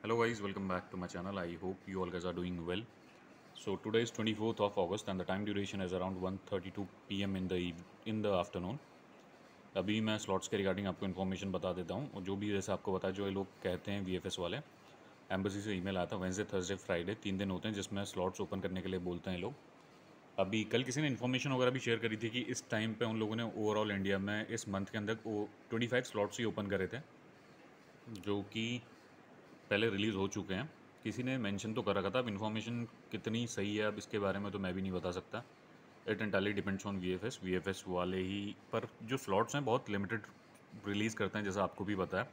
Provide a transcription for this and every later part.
Hello guys, welcome back to my channel. I hope you all guys are doing well. So today is 24th of August and the time duration is around 1:32 p.m. in the afternoon. अभी मैं slots के regarding आपको information बता देता हूँ और जो भी जैसे आपको बताया जो ये लोग कहते हैं वीएफएस वाले एम्बेसी से ईमेल आया था वेंसडे थर्सडे फ्राइडे 3 दिन होते हैं जिसमें स्लॉट्स ओपन करने के लिए बोलते हैं लोग। अभी कल किसी ने इन्फॉर्मेशन वगैरह भी शेयर करी थी कि इस टाइम पे उन लोगों ने ओवरऑल इंडिया में इस मंथ के अंदर 25 स्लॉट्स ही ओपन करे थे जो कि पहले रिलीज़ हो चुके हैं। किसी ने मेंशन तो कर रखा था, अब इन्फॉर्मेशन कितनी सही है अब इसके बारे में तो मैं भी नहीं बता सकता। It entirely depends on VFS वाले ही, पर जो स्लॉट्स हैं बहुत लिमिटेड रिलीज़ करते हैं जैसा आपको भी पता है।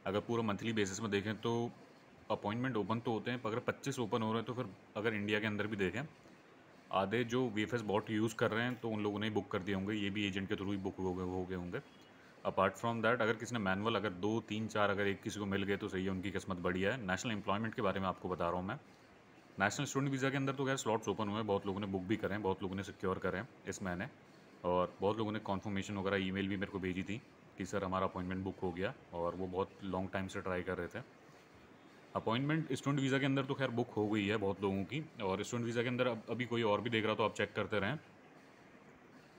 अगर पूरा मंथली बेसिस में देखें तो अपॉइंटमेंट ओपन तो होते हैं, पर अगर 25 ओपन हो रहे हैं तो फिर अगर इंडिया के अंदर भी देखें आधे जो वीएफएस बॉट यूज़ कर रहे हैं तो उन लोगों ने बुक कर दिए होंगे, ये भी एजेंट के थ्रू ही बुक हो गए होंगे। अपार्ट फ्रॉम दैट अगर किसी ने मैनुअल अगर 2 3 4 अगर एक किसी को मिल गए तो सही है, उनकी किस्मत बढ़िया है। नेशनल एम्प्लॉयमेंट के बारे में आपको बता रहा हूँ मैं। नेशनल स्टूडेंट वीज़ा के अंदर तो खैर स्लॉट्स ओपन हुए हैं, बहुत लोगों ने बुक भी करें, बहुत लोगों ने सिक्योर करें इस महीने, और बहुत लोगों ने कॉन्फर्मेशन वगैरह ईमेल भी मेरे को भेजी थी कि सर हमारा अपॉइंटमेंट बुक हो गया, और वो बहुत लॉन्ग टाइम से ट्राई कर रहे थे। अपॉइंटमेंट स्टूडेंट वीज़ा के अंदर तो खैर बुक हो गई है बहुत लोगों की, और स्टूडेंट वीज़ा के अंदर अभी कोई और भी देख रहा तो आप चेक करते रहें।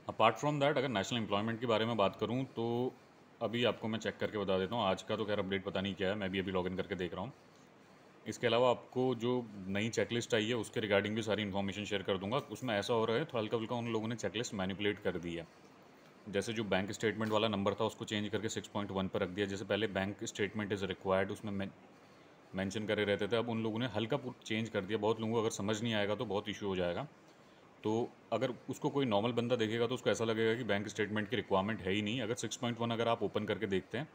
अपार्ट फ्रॉम दैट अगर नेशनल एम्प्लॉयमेंट के बारे में बात करूँ तो अभी आपको मैं चेक करके बता देता हूँ। आज का तो खैर अपडेट पता नहीं क्या है, मैं भी अभी लॉगिन करके देख रहा हूँ। इसके अलावा आपको जो नई चेकलिस्ट आई है उसके रिगार्डिंग भी सारी इन्फॉर्मेशन शेयर कर दूंगा। उसमें ऐसा हो रहा है तो हल्का फुल्का उन लोगों ने चेकलिस्ट मैनिपुलेट कर दी है। जैसे जो बैंक स्टेटमेंट वाला नंबर था उसको चेंज करके 6.1 पर रख दिया। जैसे पहले बैंक स्टेटमेंट इज़ रिक्वायर्ड उसमें मेंशन करे रहते थे, अब उन लोगों ने हल्का चेंज कर दिया। बहुत लोगों को अगर समझ नहीं आएगा तो बहुत इशू हो जाएगा। तो अगर उसको कोई नॉर्मल बंदा देखेगा तो उसको ऐसा लगेगा कि बैंक स्टेटमेंट की रिक्वायरमेंट है ही नहीं। अगर 6.1 अगर आप ओपन करके देखते हैं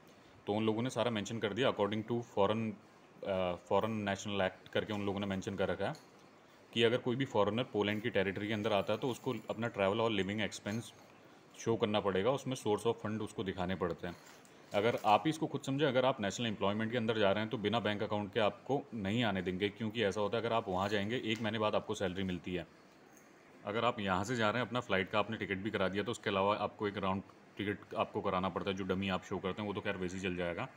तो उन लोगों ने सारा मेंशन कर दिया according to foreign national act करके उन लोगों ने मेंशन कर रखा है कि अगर कोई भी फॉरेनर पोलैंड की टेरिटरी के अंदर आता है तो उसको अपना ट्रैवल और लिविंग एक्सपेंस शो करना पड़ेगा, उसमें सोर्स ऑफ फंड उसको दिखाने पड़ते हैं। अगर आप ही इसको खुद समझें, अगर आप नेशनल एम्प्लॉयमेंट के अंदर जा रहे हैं तो बिना बैंक अकाउंट के आपको नहीं आने देंगे, क्योंकि ऐसा होता है अगर आप वहाँ जाएंगे 1 महीने बाद आपको सैलरी मिलती है। अगर आप यहाँ से जा रहे हैं अपना फ़्लाइट का आपने टिकट भी करा दिया तो उसके अलावा आपको एक राउंड टिकट आपको कराना पड़ता है, जो डमी आप शो करते हैं वो तो खैर वैसे ही चल जाएगा।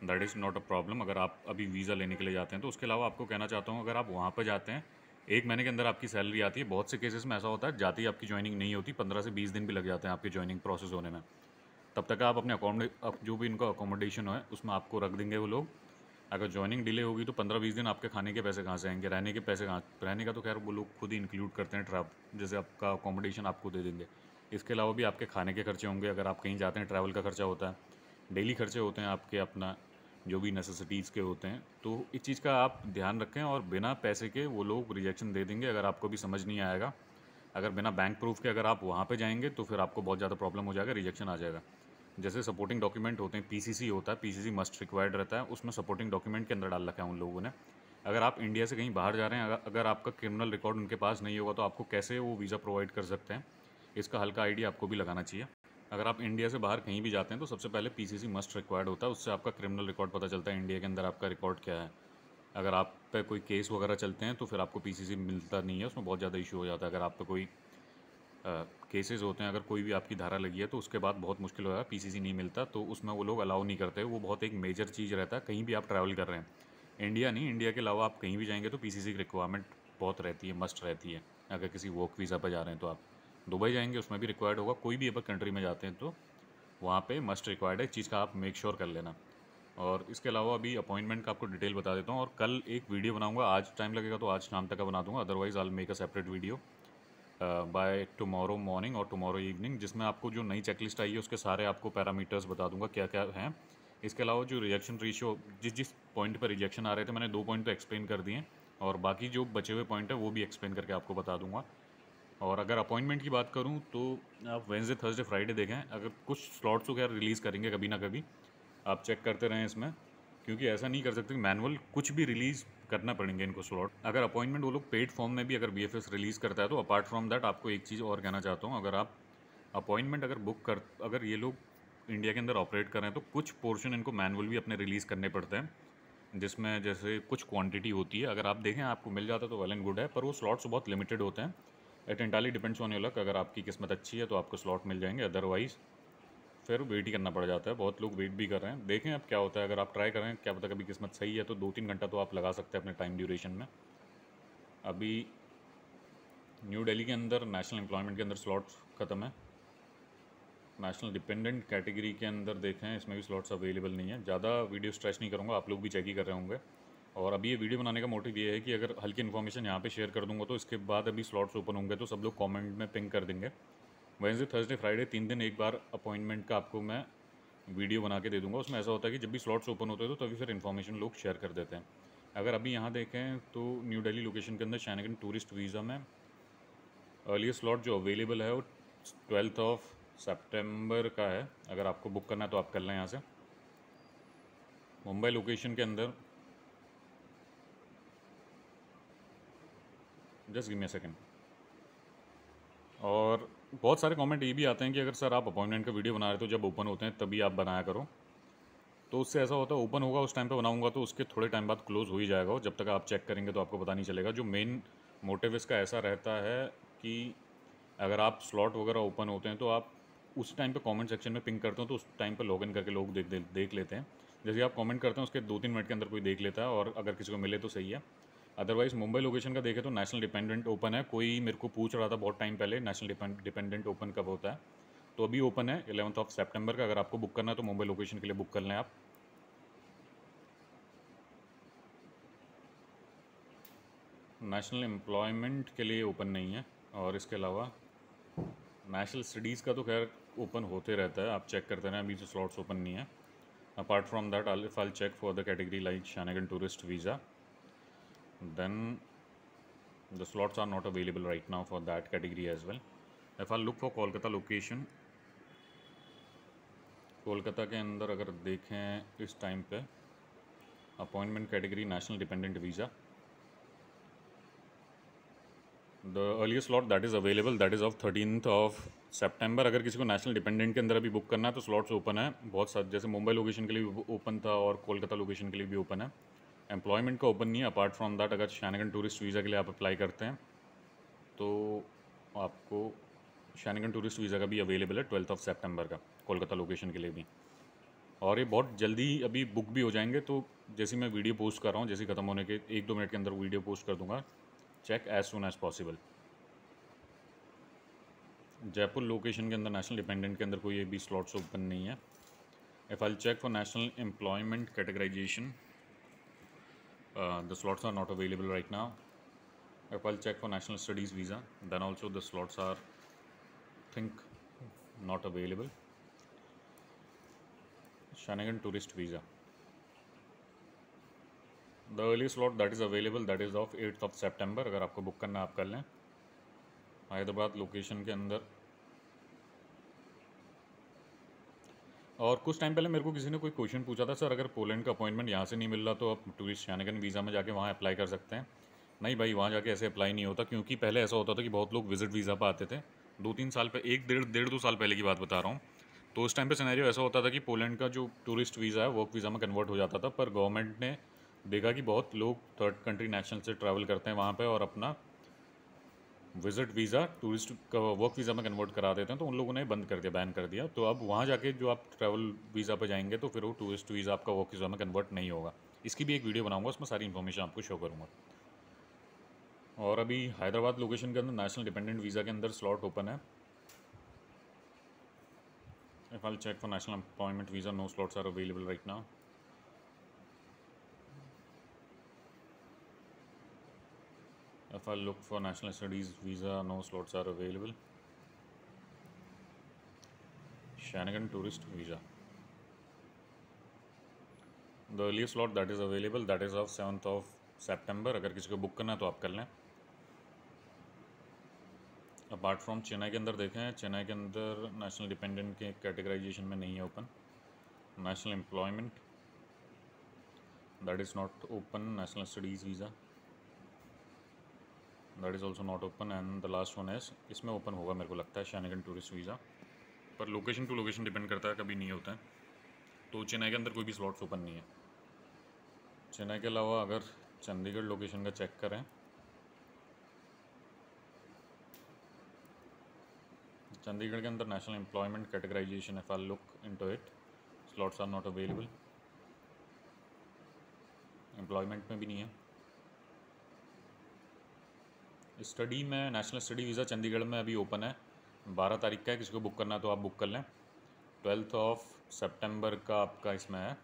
That is not a problem अगर आप अभी वीज़ा लेने के लिए जाते हैं तो। उसके अलावा आपको कहना चाहता हूँ, अगर आप वहाँ पर जाते हैं 1 महीने के अंदर आपकी सैलरी आती है। बहुत से केसेस में ऐसा होता है जाती ही आपकी ज्वाइनिंग नहीं होती, 15 से 20 दिन भी लग जाते हैं आपकी ज्वाइनिंग प्रोसेस होने में। तब तक आप अपने जो भी इनका अकोमोडेशन है उसमें आपको रख देंगे वो लोग। अगर ज्वाइनिंग डिले होगी तो 15-20 दिन आपके खाने के पैसे कहाँ से आएंगे, रहने के पैसे कहाँ, रहने का तो खैर वो लोग खुद ही इंक्लूड करते हैं, जैसे आपका अकोमोडेशन आपको दे देंगे। इसके अलावा भी आपके खाने के खर्चे होंगे, अगर आप कहीं जाते हैं ट्रैवल का खर्चा होता है, डेली खर्चे होते हैं आपके अपना जो भी नेसेसिटीज़ के होते हैं। तो इस चीज़ का आप ध्यान रखें, और बिना पैसे के वो लोग रिजेक्शन दे देंगे अगर आपको भी समझ नहीं आएगा। अगर बिना बैंक प्रूफ के अगर आप वहाँ पे जाएंगे तो फिर आपको बहुत ज़्यादा प्रॉब्लम हो जाएगा, रिजेक्शन आ जाएगा। जैसे सपोर्टिंग डॉक्यूमेंट होते हैं, पीसीसी होता है, पीसीसी मस्ट रिक्वायर्ड रहता है, उसमें सपोर्टिंग डॉक्यूमेंट के अंदर डाल रखा है उन लोगों ने। अगर आप इंडिया से कहीं बाहर जा रहे हैं, अगर आपका क्रिमिनल रिकॉर्ड उनके पास नहीं होगा तो आपको कैसे वो वीज़ा प्रोवाइड कर सकते हैं, इसका हल्का आइडिया आपको भी लगाना चाहिए। अगर आप इंडिया से बाहर कहीं भी जाते हैं तो सबसे पहले पीसीसी मस्ट रिक्वायर्ड होता है, उससे आपका क्रिमिनल रिकॉर्ड पता चलता है इंडिया के अंदर आपका रिकॉर्ड क्या है। अगर आप पे कोई केस वगैरह चलते हैं तो फिर आपको पीसीसी मिलता नहीं है, उसमें बहुत ज़्यादा इशू हो जाता है। अगर आप पे कोई केसेस होते हैं, अगर कोई भी आपकी धारा लगी है तो उसके बाद बहुत मुश्किल होगा, पीसीसी नहीं मिलता तो उसमें वो लोग अलाउ नहीं करते। वो बहुत एक मेजर चीज़ रहता है कहीं भी आप ट्रैवल कर रहे हैं। इंडिया नहीं, इंडिया के अलावा आप कहीं भी जाएंगे तो पीसीसी की रिक्वायरमेंट बहुत रहती है, मस्ट रहती है। अगर किसी वर्क वीज़ा पर जा रहे हैं तो आप दुबई जाएंगे उसमें भी रिक्वायर्ड होगा, कोई भी अगर कंट्री में जाते हैं तो वहाँ पे मस्ट रिक्वायर्ड है। इस चीज़ का आप मेक श्योर कर लेना। और इसके अलावा अभी अपॉइंटमेंट का आपको डिटेल बता देता हूँ, और कल एक वीडियो बनाऊँगा, आज टाइम लगेगा तो आज शाम तक का बना दूँगा, otherwise I will make a separate video by tomorrow morning और टुमारो इवनिंग, जिसमें आपको जो नई चेकलिस्ट आई है उसके सारे आपको पैरामीटर्स बता दूंगा क्या क्या हैं। इसके अलावा जो रिजेक्शन रेशियो, जिस जिस पॉइंट पर रिजेक्शन आ रहे थे मैंने 2 पॉइंट तो एक्सप्लेन कर दिए हैं, और बाकी जो बचे हुए पॉइंट है वो भी एक्सप्लेन करके आपको बता दूंगा। और अगर अपॉइंटमेंट की बात करूं तो आप वेंसडे थर्सडे फ्राइडे देखें, अगर कुछ स्लॉट्स वगैरह रिलीज़ करेंगे कभी ना कभी, आप चेक करते रहें इसमें, क्योंकि ऐसा नहीं कर सकते मैनुअल कुछ भी रिलीज़ करना पड़ेंगे इनको स्लॉट। अगर अपॉइंटमेंट वो लोग पेड फॉर्म में भी अगर वीएफएस रिलीज़ करता है तो अपार्ट फ्रॉम दैट आपको एक चीज़ और कहना चाहता हूँ, अगर आप अपॉइंटमेंट अगर बुक कर, अगर ये लोग इंडिया के अंदर ऑपरेट कर रहे हैं तो कुछ पोर्शन इनको मैनुअल भी अपने रिलीज़ करने पड़ते हैं, जिसमें जैसे कुछ क्वांटिटी होती है। अगर आप देखें आपको मिल जाता है तो वेल एंड गुड है, पर वो स्लॉट्स बहुत लिमिटेड होते हैं। It entirely depends on your luck, अगर आपकी किस्मत अच्छी है तो आपको स्लॉट मिल जाएंगे, अदरवाइज़ फिर वेट ही करना पड़ जाता है। बहुत लोग वेट भी कर रहे हैं, देखें अब क्या होता है। अगर आप ट्राई करें, क्या पता कभी किस्मत सही है तो 2-3 घंटा तो आप लगा सकते हैं अपने टाइम ड्यूरेशन में। अभी न्यू दिल्ली के अंदर नेशनल एम्प्लॉयमेंट के अंदर स्लॉट्स ख़त्म है। नेशनल डिपेंडेंट कैटेगरी के अंदर देखें, इसमें भी स्लॉट्स अवेलेबल नहीं है। ज़्यादा वीडियो स्ट्रेच नहीं करूँगा, आप लोग भी चेक ही कर रहे होंगे। और अभी ये वीडियो बनाने का मोटिव ये है कि अगर हल्की इन्फॉर्मेशन यहाँ पे शेयर कर दूंगा तो इसके बाद अभी स्लॉट्स ओपन होंगे तो सब लोग कमेंट में पिंग कर देंगे। वेडनेसडे, थर्सडे, फ्राइडे 3 दिन एक बार अपॉइंटमेंट का आपको मैं वीडियो बना के दे दूंगा। उसमें ऐसा होता है कि जब भी स्लॉट्स ओपन होते हैं तो तभी फिर इन्फॉर्मेशन लोग शेयर कर देते हैं। अगर अभी यहाँ देखें तो न्यू दिल्ली लोकेशन के अंदर शैनगन टूरिस्ट वीज़ा में अर्लीस्ट स्लॉट जो अवेलेबल है वो 12 सितंबर का है। अगर आपको बुक करना है तो आप कर लें यहाँ से। मुंबई लोकेशन के अंदर just give me a second. और बहुत सारे कमेंट ये भी आते हैं कि अगर सर आप अपॉइंटमेंट का वीडियो बना रहे हो तो जब ओपन होते हैं तभी आप बनाया करो। तो उससे ऐसा होता है, ओपन होगा उस टाइम पे बनाऊंगा तो उसके थोड़े टाइम बाद क्लोज़ हो ही जाएगा। और जब तक आप चेक करेंगे तो आपको पता नहीं चलेगा। जो मेन मोटिव इसका ऐसा रहता है कि अगर आप स्लॉट वगैरह ओपन होते हैं तो आप उस टाइम पे कमेंट सेक्शन में पिंग करते हो तो उस टाइम पे लॉगिन करके लोग देख लेते हैं। जैसे आप कमेंट करते हैं उसके 2-3 मिनट के अंदर कोई देख लेता है, और अगर किसी को मिले तो सही है। अदरवाइज़ मुंबई लोकेशन का देखें तो नेशनल डिपेंडेंट ओपन है। कोई मेरे को पूछ रहा था बहुत टाइम पहले नेशनल डिपेंडेंट ओपन कब होता है, तो अभी ओपन है 11 सितंबर का। अगर आपको बुक करना है तो मुंबई लोकेशन के लिए बुक कर लें आप। नेशनल एम्प्लॉयमेंट के लिए ओपन नहीं है। और इसके अलावा नेशनल स्टडीज़ का तो खैर ओपन होते रहता है, आप चेक करते रहें, अभी तो स्लॉट्स ओपन नहीं है। Apart from that I'll check for the category like Shanagan tourist visa, then the slots are not available right now for that category as well. If I'll look for Kolkata location, Kolkata के अंदर अगर देखें इस time पे appointment category national dependent visa, the earliest slot that is available that is of 13 सितंबर। अगर किसी को national dependent के अंदर अभी बुक करना है तो स्लॉट्स ओपन है बहुत सारे। जैसे मुंबई लोकेशन के लिए भी ओपन था और कोलकाता लोकेशन के लिए भी ओपन है। एम्प्लॉयमेंट का ओपन नहीं है। अपार्ट फ्रॉम दैट अगर शैनगन टूरिस्ट वीज़ा के लिए आप अप्लाई करते हैं तो आपको शैनगन टूरिस्ट वीज़ा का भी अवेलेबल है 12 सितंबर का, कोलकाता लोकेशन के लिए भी। और ये बहुत जल्दी अभी बुक भी हो जाएंगे। तो जैसे मैं वीडियो पोस्ट कर रहा हूँ, जैसे ख़त्म होने के 1-2 मिनट के अंदर वीडियो पोस्ट कर दूंगा। Check as soon as possible. Jaipur location के अंदर नेशनल डिपेंडेंट के अंदर कोई भी स्लॉट्स ओपन नहीं है। If I check for national employment categorization, the slots are not available right now. If I check for national studies visa, then also the slots are think not available. Schengen tourist visa, the early slot that is available that is of 8 September. अगर आपको book करना आप कर लें। Hyderabad location के अंदर, और कुछ टाइम पहले मेरे को किसी ने कोई क्वेश्चन पूछा था, सर अगर पोलैंड का अपॉइंटमेंट यहाँ से नहीं मिल रहा तो आप टूरिस्ट शैनगन वीज़ा में जाके वहाँ अप्लाई कर सकते हैं। नहीं भाई, वहाँ जाके ऐसे अप्लाई नहीं होता, क्योंकि पहले ऐसा होता था कि बहुत लोग विजिट वीज़ा पर आते थे। 2-3 साल पे, 1-1.5-2 साल पहले की बात बता रहा हूँ। तो उस टाइम पे सिनेरियो ऐसा होता था कि पोलैंड का जो टूरिस्ट वीज़ा है वर्क वीज़ा में कन्वर्ट हो जाता था। पर गवर्नमेंट ने देखा कि बहुत लोग थर्ड कंट्री नेशनल से ट्रैवल करते हैं वहाँ पर और अपना विजिट वीज़ा टूरिस्ट का वर्क वीज़ा में कन्वर्ट करा देते हैं, तो उन लोगों ने बंद कर दिया, बैन कर दिया। तो अब वहाँ जाके जो आप ट्रैवल वीज़ा पे जाएंगे तो फिर वो टूरिस्ट वीज़ा आपका वर्क वीज़ा में कन्वर्ट नहीं होगा। इसकी भी एक वीडियो बनाऊंगा, उसमें सारी इन्फॉर्मेशन आपको शो करूँगा। और अभी हैदराबाद लोकेशन के अंदर नेशनल डिपेंडेंट वीज़ा के अंदर स्लॉट ओपन है। If I check for national employment visa, no slots are available right now. If I look for national studies visa, no slots are available. Shanagan tourist visa, the earliest slot that is available that is of 7 सितंबर। अगर किसी को book करना है तो आप कर लें। Apart from Chennai के अंदर देखें, चेन्नई के अंदर नेशनल डिपेंडेंट के कैटेगराइजेशन में नहीं है open. National employment that is not open. National studies visa that is also not open. And the last one है, इसमें ओपन होगा मेरे को लगता है, शैनगन टूरिस्ट वीज़ा। पर लोकेशन टू लोकेशन डिपेंड करता है, कभी नहीं होता है। तो चेन्नई के अंदर कोई भी स्लॉट्स ओपन नहीं है। चेन्नई के अलावा अगर चंडीगढ़ लोकेशन का चेक करें, चंडीगढ़ के अंदर national employment categorization, if I look into it, slots are not available. Employment में भी नहीं है। स्टडी में नेशनल स्टडी वीज़ा चंडीगढ़ में अभी ओपन है, 12 तारीख का है। किसी को बुक करना है तो आप बुक कर लें। 12 सितंबर का आपका इसमें है।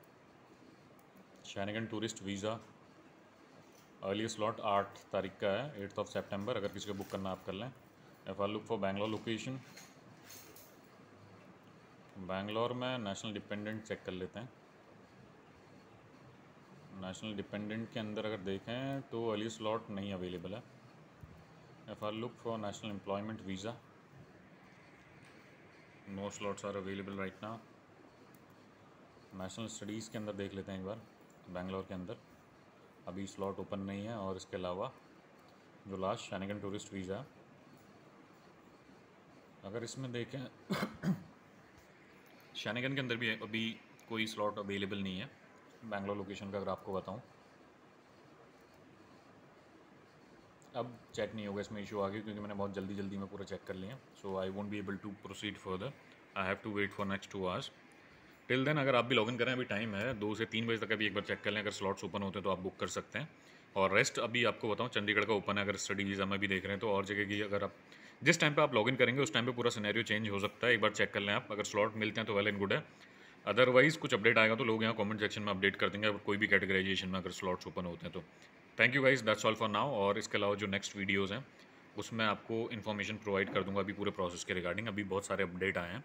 Schengen tourist visa early slot 8 तारीख का है, 8 सितंबर। अगर किसी को बुक करना आप कर लें। If I look for Bangalore location, Bangalore में नेशनल डिपेंडेंट चेक कर लेते हैं। नेशनल डिपेंडेंट के अंदर अगर देखें तो अर्ली स्लॉट नहीं अवेलेबल है। If I look for national employment visa, no slots are available right now. National studies के अंदर देख लेते हैं एक बार। बैंगलोर के अंदर अभी स्लॉट ओपन नहीं है। और इसके अलावा जो लास्ट शैनिगन टूरिस्ट वीज़ा, अगर इसमें देखें शैनिगन के अंदर भी अभी कोई स्लॉट अवेलेबल नहीं है। बैंगलोर लोकेशन का अगर आपको बताऊं, अब चेक नहीं होगा, इसमें इशू आ गया क्योंकि मैंने बहुत जल्दी में पूरा चेक कर लिया। So I won't be able to proceed further, I have to wait for next 2 hours. Till then अगर आप भी लॉगिन करें, अभी टाइम है 2 से 3 बजे तक, अभी एक बार चेक कर लें। अगर स्लॉट्स ओपन होते हैं तो आप बुक कर सकते हैं। और रेस्ट अभी आपको बताऊं, चंडीगढ़ का ओपन है। अगर स्टडी वीज़ा में भी देख रहे हैं तो और जगह की अगर आप जिस टाइम पे आप लॉगिन करेंगे उस टाइम पे पूरा सिनेरियो चेंज हो सकता है। एक बार चेक कर लें आप। अगर स्लॉट मिलते हैं तो वेल एंड गुड है, अदरवाइज़ कुछ अपडेट आएगा तो लोग यहाँ कमेंट सेक्शन में अपडेट कर देंगे, अगर कोई भी कैटेगराइजेशन में अगर स्लॉट्स ओपन होते हैं तो। Thank you guys, that's all for now. और इसके अलावा जो नेक्स्ट वीडियोज़ हैं उसमें आपको इन्फॉर्मेशन प्रोवाइड कर दूँगा अभी पूरे प्रोसेस के रिगार्डिंग। अभी बहुत सारे अपडेट आए हैं